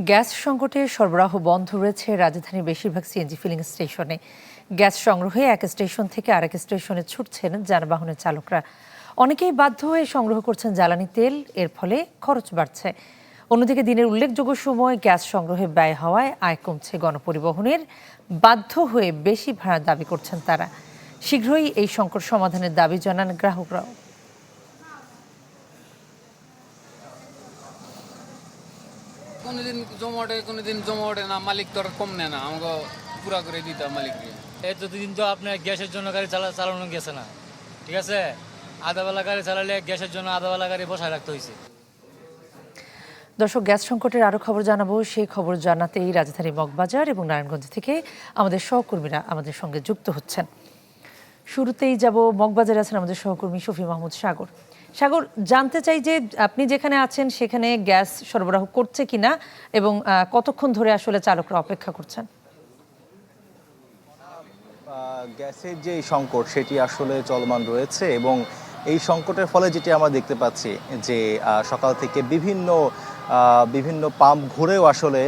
Gas সংকটে সরবরাহ বন্ধ রয়েছে রাজধানীর বেশিরভাগ সিএনজি ফিলিং স্টেশনে। গ্যাস সংগ্রহে এক স্টেশন থেকে আরেক স্টেশনে ছুটছেন যানবাহনের চালকরা। অনেকেই বাধ্য হয়ে সংগ্রহ করছেন জ্বালানি তেল, এর ফলে খরচ বাড়ছে। অন্যদিকে দিনের উল্লেখযোগ্য সময় গ্যাস সংগ্রহে ব্যয় হওয়ায় আয় কমছে গণপরিবহনের। বাধ্য হয়ে বেশি ভাড়া দাবি করছেন তারা। শীঘ্রই এই সংকট সমাধানের দাবি জানান গ্রাহকরাও। কোনোদিন জমা ওঠে না, মালিক তো আর কম নেয় না, আমাকে পুরা করে দিতে মালিককে। এতদিন তো আপনার গ্যাসের জন্য গাড়ি চালানো গেছে না, ঠিক আছে? আধাবেলা গাড়ি চালালে গ্যাসের জন্য আধাবেলা গাড়ি বসায় রাখতে হয়েছে। দর্শক, গ্যাস সংকটের আরও খবর জানাবো। সেই খবর জানাতেই রাজধানী মগবাজার এবং নারায়ণগঞ্জ থেকে আমাদের সহকর্মীরা আমাদের সঙ্গে যুক্ত হচ্ছেন। শুরুতেই যাব, মগবাজারে আছেন আমাদের সহকর্মী শফি মাহমুদ সাগর। সাগর, জানতে চাই যে আপনি যেখানে আছেন সেখানে গ্যাস সরবরাহ করছে কিনা এবং কতক্ষণ ধরে আসলে চালকরা অপেক্ষা করছেন? গ্যাসের যে সংকট সেটি আসলে চলমান রয়েছে এবং এই সংকটের ফলে যেটি আমরা দেখতে পাচ্ছি যে সকাল থেকে বিভিন্ন পাম্প ঘুরেও আসলে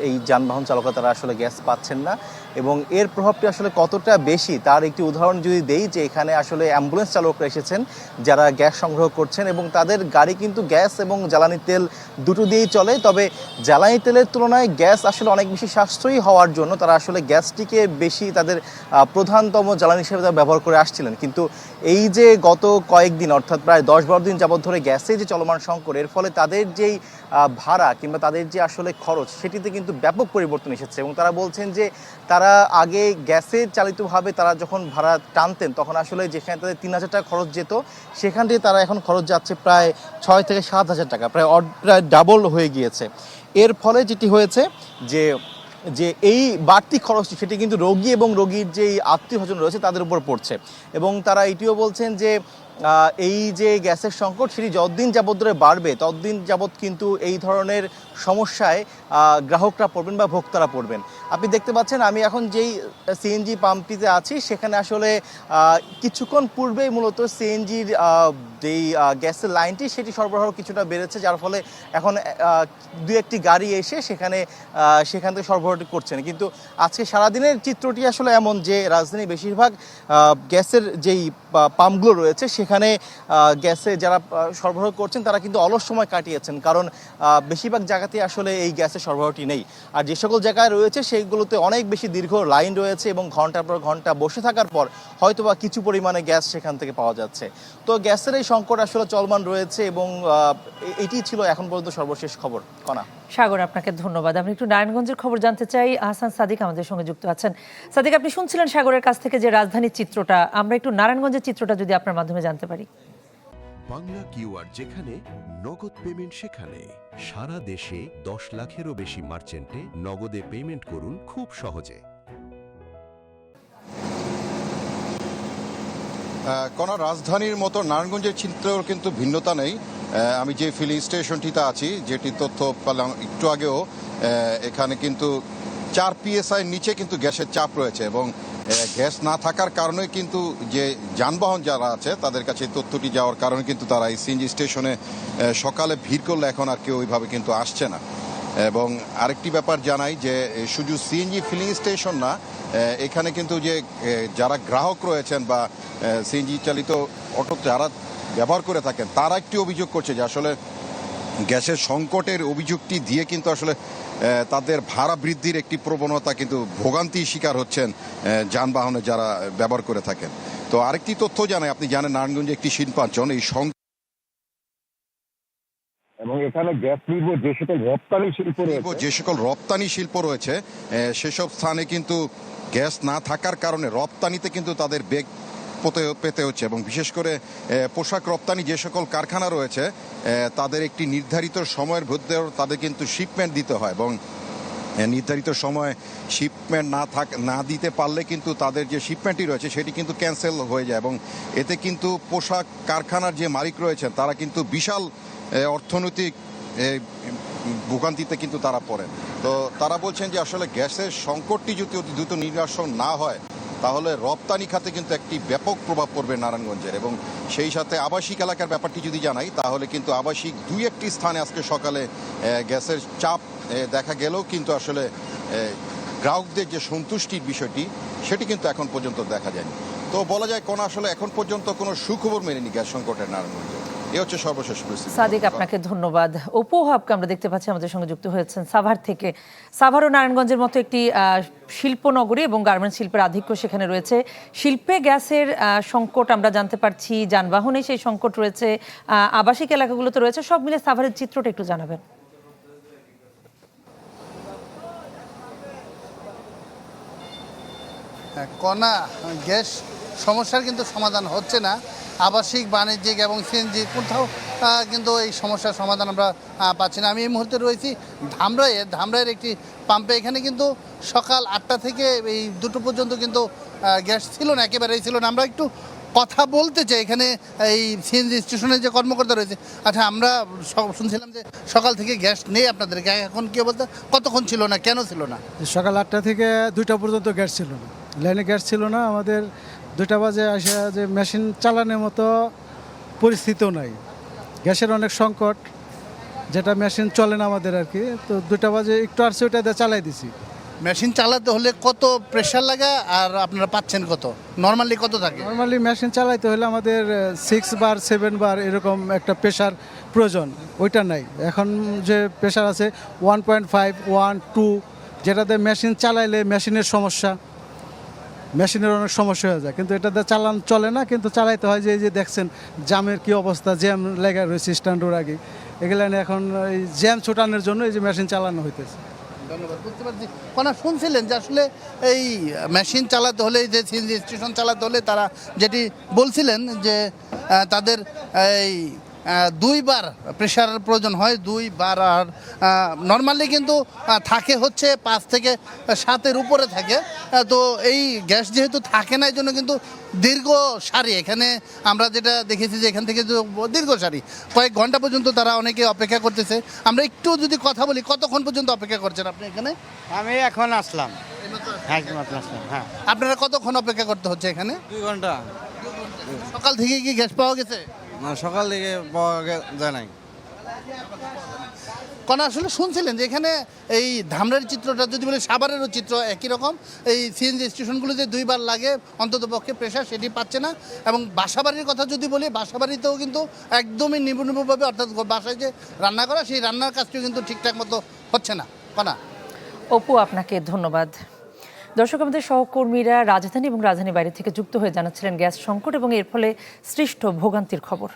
এই যানবাহন চালকরা তারা আসলে গ্যাস পাচ্ছেন না এবং এর প্রভাবটি আসলে কতটা বেশি তার একটি উদাহরণ যদি দেই, যে এখানে আসলে অ্যাম্বুলেন্স চালকরা এসেছেন যারা গ্যাস সংগ্রহ করছেন এবং তাদের গাড়ি কিন্তু গ্যাস এবং জ্বালানি তেল দুটো দিয়েই চলে। তবে জ্বালানি তেলের তুলনায় গ্যাস আসলে অনেক বেশি সাশ্রয়ী হওয়ার জন্য তারা আসলে গ্যাসটিকে বেশি তাদের প্রধানতম জ্বালানি হিসেবে তারা ব্যবহার করে আসছিলেন। কিন্তু এই যে গত কয়েকদিন অর্থাৎ প্রায় 10-12 দিন যাবত ধরে গ্যাসের যে চলমান সংকট, এর ফলে তাদের যেই ভাড়া কিংবা তাদের যে আসলে খরচ সেটিতে কিন্তু ব্যাপক পরিবর্তন এসেছে এবং তারা বলছেন যে তারা আগে গ্যাসে চালিতভাবে তারা যখন ভাড়া টানতেন তখন আসলে যেখানে তাদের 3,000 টাকা খরচ যেত সেখান থেকে তারা এখন খরচ যাচ্ছে প্রায় 6,000 থেকে 7,000 টাকা, প্রায় ডাবল হয়ে গিয়েছে। এর ফলে যেটি হয়েছে যে এই বাড়তি খরচটি সেটি কিন্তু রোগী এবং রোগীর যেই আত্মীয়স্বজন রয়েছে তাদের উপর পড়ছে এবং তারা এটিও বলছেন যে এই যে গ্যাসের সংকট সেটি যতদিন যাবত ধরে বাড়বে ততদিন যাবত কিন্তু এই ধরনের সমস্যায় গ্রাহকরা পড়বেন বা ভোক্তারা পড়বেন। আপনি দেখতে পাচ্ছেন আমি এখন যেই সিএনজি পাম্পটিতে আছি সেখানে আসলে কিছুক্ষণ পূর্বেই মূলত সিএনজির যেই গ্যাসের লাইনটি সেটি সরবরাহ কিছুটা বেড়েছে, যার ফলে এখন দু একটি গাড়ি এসে সেখান থেকে সরবরাহটি করছেন। কিন্তু আজকে সারাদিনের চিত্রটি আসলে এমন যে রাজধানীর বেশিরভাগ গ্যাসের যেই পাম্পগুলো রয়েছে সেখানে গ্যাসে যারা সরবরাহ করছেন তারা কিন্তু অলস সময় কাটিয়েছেন, কারণ বেশিরভাগ জায়গাতেই আসলে এই গ্যাসের সরবরাহটি নেই। আর যে সকল জায়গায় রয়েছে সেইগুলোতে অনেক বেশি দীর্ঘ লাইন রয়েছে এবং ঘন্টার পর ঘন্টা বসে থাকার পর হয়তোবা কিছু পরিমাণে গ্যাস সেখান থেকে পাওয়া যাচ্ছে। তো গ্যাসের এই সংকট আসলে চলমান রয়েছে এবং এটি ছিল এখন পর্যন্ত সর্বশেষ খবর। কণা। সাগর, আপনাকে ধন্যবাদ। আমি একটু নারায়ণগঞ্জের খবর জানতে চাই। আহসান সাদিক আমাদের সঙ্গে যুক্ত আছেন। সাদিক, আপনি শুনছিলেন সাগরের কাছ থেকে যে রাজধানীর চিত্রটা, আমরা একটু নারায়ণগঞ্জের চিত্রটা যদি আপনার মাধ্যমে জানতে পারি। বাংলা কিউআর যেখানে নগদ পেমেন্ট সেখানে সারা দেশে 10 লাখেরও বেশি মার্চেন্টে নগদে পেমেন্ট করুন খুব সহজে। কোনো রাজধানীর মতো নারায়ণগঞ্জের চিত্রেও কিন্তু ভিন্নতা নেই। আমি যে ফিলিং স্টেশনটিতে আছি, যেটি তথ্য পেলাম একটু আগেও, এখানে কিন্তু 4 PSI নিচে কিন্তু গ্যাসের চাপ রয়েছে এবং গ্যাস না থাকার কারণে কিন্তু যে যানবাহন যারা আছে তাদের কাছে তথ্যটি যাওয়ার কারণে কিন্তু তারা এই সিএনজি স্টেশনে সকালে ভিড় করলে এখন আর কেউ ওইভাবে কিন্তু আসছে না। এবং আরেকটি ব্যাপার জানাই যে শুধু সিএনজি ফিলিং স্টেশন না, এখানে কিন্তু যে যারা গ্রাহক রয়েছেন বা সিএনজি চালিত অটো যারা ব্যবহার করে থাকেন তারা একটি অভিযোগ করছে যে আসলে গ্যাসের সংকটের অভিযোগটি দিয়ে কিন্তু আসলে তাদের ভাড়া বৃদ্ধির একটি প্রবণতা কিন্তু ভোগান্তির শিকার হচ্ছেন যানবাহনে যারা ব্যবহার করে থাকেন। তো আরেকটি তথ্য জানাই, আপনি জানেন নারায়ণগঞ্জে একটি শিল্পাঞ্চল, এই এবং এখানে গ্যাস নির্ভর যে সকল রপ্তানি শিল্প রয়েছে সেসব স্থানে কিন্তু গ্যাস না থাকার কারণে রপ্তানিতে কিন্তু তাদের বেগ পেতে হচ্ছে এবং বিশেষ করে পোশাক রপ্তানি যে সকল কারখানা রয়েছে তাদের একটি নির্ধারিত সময়ের মধ্যে তাদের কিন্তু শিপমেন্ট দিতে হয় এবং নির্ধারিত সময় শিপমেন্ট না দিতে পারলে কিন্তু তাদের যে শিপমেন্টটি রয়েছে সেটি কিন্তু ক্যান্সেল হয়ে যায় এবং এতে কিন্তু পোশাক কারখানার যে মালিক রয়েছেন তারা কিন্তু বিশাল অর্থনৈতিক ভোগান্তিতে কিন্তু তারা পড়েন। তো তারা বলছেন যে আসলে গ্যাসের সংকটটি যদি অতি দ্রুত নিরসন না হয় তাহলে রপ্তানি খাতে কিন্তু একটি ব্যাপক প্রভাব পড়বে নারায়ণগঞ্জের। এবং সেই সাথে আবাসিক এলাকার ব্যাপারটি যদি জানাই তাহলে কিন্তু আবাসিক 2-1টি স্থানে আজকে সকালে গ্যাসের চাপ দেখা গেলেও কিন্তু আসলে গ্রাহকদের যে সন্তুষ্টির বিষয়টি সেটি কিন্তু এখন পর্যন্ত দেখা যায়নি। তো বলা যায় কোনো আসলে এখন পর্যন্ত কোনো সুখবর মেলেনি গ্যাস সংকটের নারায়ণগঞ্জে। এ হচ্ছে সর্বশেষ পরিস্থিতি। সাদিক, আপনাকে ধন্যবাদ। অপু হাবকে আমরা দেখতে পাচ্ছি আমাদের সঙ্গে যুক্ত হয়েছেন সাভার থেকে। সাভার ও নারায়ণগঞ্জের মতো একটি শিল্পনগরী এবং গার্মেন্টস শিল্পের আধিক্য সেখানে রয়েছে। শিল্পে গ্যাসের সংকট আমরা জানতে পারছি, যানবাহনে সেই সংকট রয়েছে, আবাসিক এলাকাগুলোতে রয়েছে, সব মিলে সাভারের চিত্রটা একটু জানাবেন। কণা, গ্যাস সমস্যার কিন্তু সমাধান হচ্ছে না। আবাসিক, বাণিজ্যিক এবং সিএনজি কোথাও কিন্তু এই সমস্যার সমাধান আমরা পাচ্ছি না। আমি এই মুহূর্তে রয়েছি ধামরাইয়ের একটি পাম্পে। এখানে কিন্তু সকাল 8টা থেকে এই 2টো পর্যন্ত কিন্তু গ্যাস ছিল না, একেবারেই ছিল না। আমরা একটু কথা বলতে চাই এখানে এই সিএনজি স্টেশনের যে কর্মকর্তা রয়েছে। আচ্ছা, আমরা শুনছিলাম যে সকাল থেকে গ্যাস নেই আপনাদের, এখন কি বলতে কতক্ষণ ছিল না, কেন ছিল না? সকাল 8টা থেকে 2টা পর্যন্ত গ্যাস ছিল না, লাইনে গ্যাস ছিল না। আমাদের 2টা বাজে আসে যে মেশিন চালানোর মতো পরিস্থিতিও নাই, গ্যাসের অনেক সংকট, যেটা মেশিন চলে না আমাদের আর কি। তো 2টা বাজে একটু আসছে, ওইটা দিয়ে চালাই দিছি। মেশিন চালাতে হলে কত প্রেশার লাগে আর আপনারা পাচ্ছেন কত? নর্মালি কত থাকে? নর্মালি মেশিন চালাইতে হলে আমাদের 6 বার 7 বার এরকম একটা প্রেশার প্রয়োজন, ওইটা নাই। এখন যে প্রেশার আছে 1.5, 1, 2, যেটাতে মেশিন চালাইলে মেশিনের সমস্যা, মেশিনের অনেক সমস্যা হয়ে যায়, কিন্তু এটাতে চালান চলে না। কিন্তু চালাইতে হয় যে এই যে দেখছেন জ্যামের কি অবস্থা, জ্যাম লেগে রয়েছে স্ট্যান্ডের আগে। এগুলো এখন এই জ্যাম ছোটানোর জন্য এই যে মেশিন চালানো হইতেছে। ধন্যবাদ, বুঝতে পারছি। কোনা শুনছিলেন যে আসলে এই মেশিন চালাতে হলে, যে সিএনজি স্টেশন চালাতে হলে তারা যেটি বলছিলেন যে তাদের এই 2 বার প্রেশারের প্রয়োজন হয়, 2 বার। আর নর্মালি কিন্তু থাকে হচ্ছে 5 থেকে 7-এর উপরে থাকে। তো এই গ্যাস যেহেতু থাকে না, এই জন্য কিন্তু দীর্ঘ সারি, এখানে আমরা যেটা দেখেছি যে এখান থেকে দীর্ঘ সারি, কয়েক ঘন্টা পর্যন্ত তারা অনেকে অপেক্ষা করতেছে। আমরা একটু যদি কথা বলি, কতক্ষণ পর্যন্ত অপেক্ষা করছেন আপনি এখানে? আমি এখন আসলাম, হ্যাঁ। আপনারা কতক্ষণ অপেক্ষা করতে হচ্ছে এখানে? 2 ঘন্টা। সকাল থেকে কি গ্যাস পাওয়া গেছে? না, সকাল থেকে পাওয়া যায় নাই। কারণ আসলে শুনছিলেন যে এখানে এই ধামরার চিত্রটা যদি বলি, সাভারেরও চিত্র একই রকম। এই সিএনজি স্টেশনগুলোতে 2 বার লাগে অন্তত পক্ষে প্রেশার, সেটি পাচ্ছে না। এবং বাসাবাড়ির কথা যদি বলি, বাসাবাড়িতেও কিন্তু একদমই নিপুণভাবে, অর্থাৎ বাসায় যে রান্না করা, সেই রান্নার কাজটিও কিন্তু ঠিকঠাক মতো হচ্ছে না। কানা, অপু, আপনাকে ধন্যবাদ। দর্শক, আমাদের সহকর্মীরা রাজধানী এবং রাজধানীর বাইরে থেকে যুক্ত হয়ে জানাচ্ছিলেন গ্যাস সংকট এবং এর ফলে সৃষ্ট ভোগান্তির খবর।